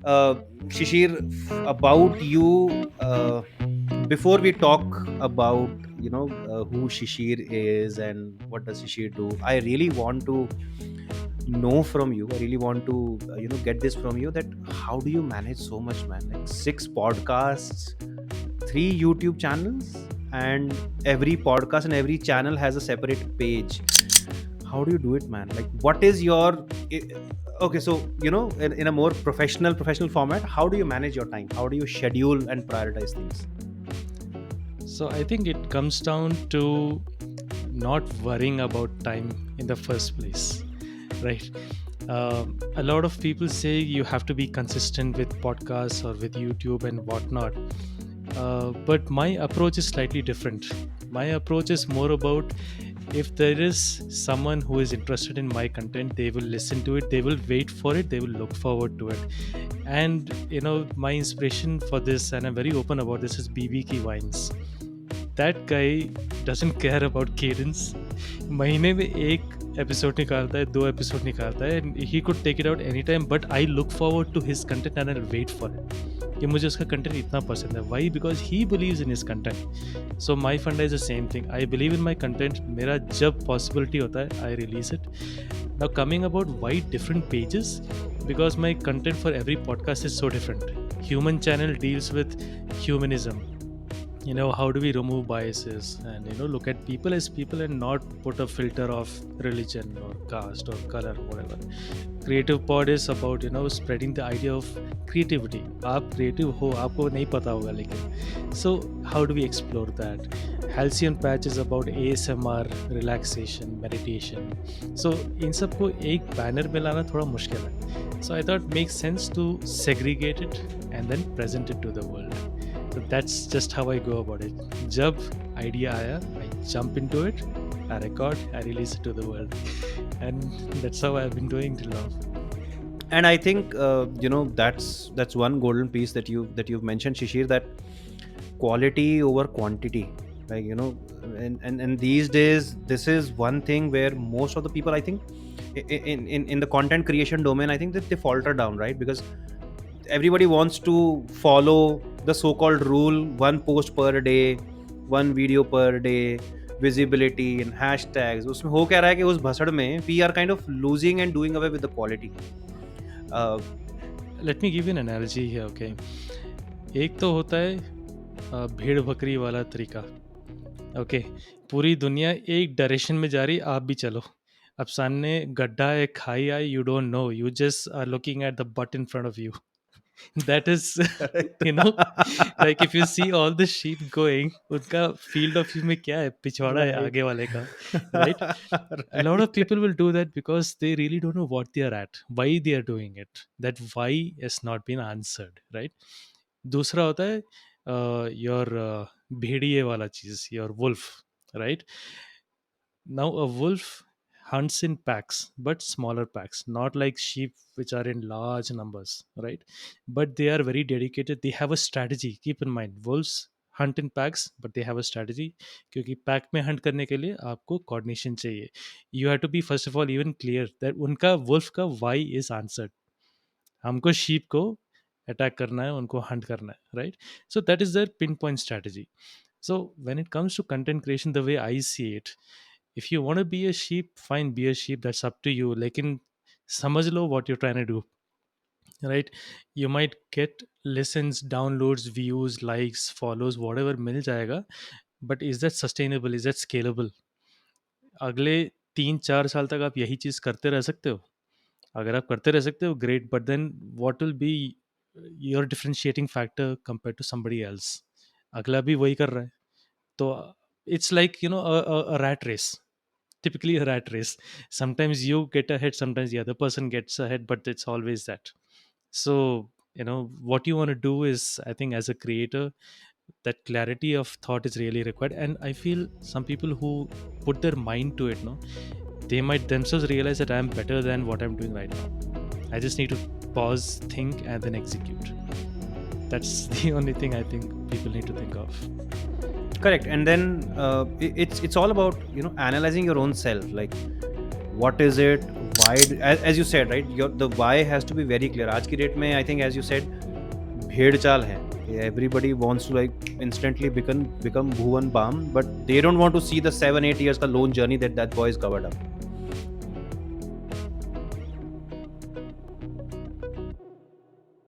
uh, Shishir, about you. Before we talk about who Shishir is and what does Shishir do, I really want to know from you. I really want to get this from you, that how do you manage so much, man? Like, 6 podcasts, 3 YouTube channels, and every podcast and every channel has a separate page. How do you do it, man? Like, what is your okay, so in a more professional format, how do you manage your time? How do you schedule and prioritize things? So I think it comes down to not worrying about time in the first place, right? A lot of people say you have to be consistent with podcasts or with YouTube and whatnot. But my approach is slightly different. My approach is more about, if there is someone who is interested in my content, they will listen to it, they will wait for it, they will look forward to it. And my inspiration for this, and I'm very open about this, is BB Wines. That guy doesn't care about cadence. महीने में एक episode निकालता है, 2 episode निकालता है, and he could take it out any time, but I look forward to his content and I wait for it कि मुझे उसका कंटेंट इतना पसंद है. Why? Because he believes in his content. So my funda is the same thing. I believe in my content. मेरा जब possibility होता है, I release it. Now coming about why different pages, because my content for every podcast is so different. Human channel deals with humanism. How do we remove biases and look at people as people and not put a filter of religion or caste or color, whatever. Creative pod is about spreading the idea of creativity. आप creative हो, आपको नहीं पता होगा लेकिन. So how do we explore that? Halcyon Patch is about ASMR, relaxation, meditation. So इन सबको एक banner में लाना थोड़ा मुश्किल है. So I thought it makes sense to segregate it and then present it to the world. So that's just how I go about it. Jab idea aaya, I jump into it, I record, I release it to the world, and that's how I've been doing till now. And I think that's one golden piece that you've mentioned, Shishir, that quality over quantity. Like, and these days, this is one thing where most of the people, I think, in the content creation domain, I think that they falter down, right? Because everybody wants to follow the so-called rule: one post per day, one video per day, visibility and hashtags. उसमें हो क्या रहा है कि उस भसड़ में we are kind of losing and doing away with the quality. uh, Let me give you an analogy here, okay? एक तो होता है भेड़ बकरी वाला तरीका. ओके, पूरी दुनिया एक डायरेक्शन में जा रही, आप भी चलो. अब सामने गड्ढा है, खाई आई, you don't know, you just are looking at the butt in front of you. That is, correct. you know, like if you see all the sheep going, उनका field of view में क्या है, पिछवाड़ा है Right. आगे वाले का, right? A lot of Right. people will do that because they really don't know what they are at, why they are doing it. That why has not been answered, right? दूसरा होता है your भेड़िए वाला चीज, your wolf, right? Now a wolf hunts in packs, but smaller packs, not like sheep which are in large numbers, right? But they are very dedicated. They have a strategy. Keep in mind, wolves hunt in packs, but they have a strategy. क्योंकि pack में Hunt करने के लिए आपको coordination चाहिए. You have to be first of all even clear that उनका wolf का why is answered. हमको sheep को अटैक करना है, उनको हंट करना है, right? So that is their pinpoint strategy. So when it comes to content creation, the way I see it, if you want to be a sheep, fine, be a sheep, that's up to you. लेकिन समझ लो what you're trying to do, right? You might get listens, downloads, views, likes, follows, whatever मिल जाएगा, but is that sustainable? Is that scalable? अगले 3-4 साल तक आप यही चीज़ करते रह सकते हो? अगर आप करते रह सकते हो, great, but then what will be your differentiating factor compared to somebody else? अगला भी वही कर रहा है. तो it's like a rat race, typically a rat race. Sometimes you get ahead, sometimes the other person gets ahead, but it's always that. So what you want to do is, I think, as a creator, that clarity of thought is really required. And I feel some people who put their mind to it, no, they might themselves realize that I'm better than what I'm doing right now. I just need to pause, think, and then execute. That's the only thing I think people need to think of. Correct. And then it's all about analyzing your own self. Like, what is it? why as you said, right, your the why has to be very clear. आज की date में I think as you said भेड़ चाल है. Everybody wants to like instantly become Bhuvan Bam, but they don't want to see the 7-8 years का lone journey that boy is covered up.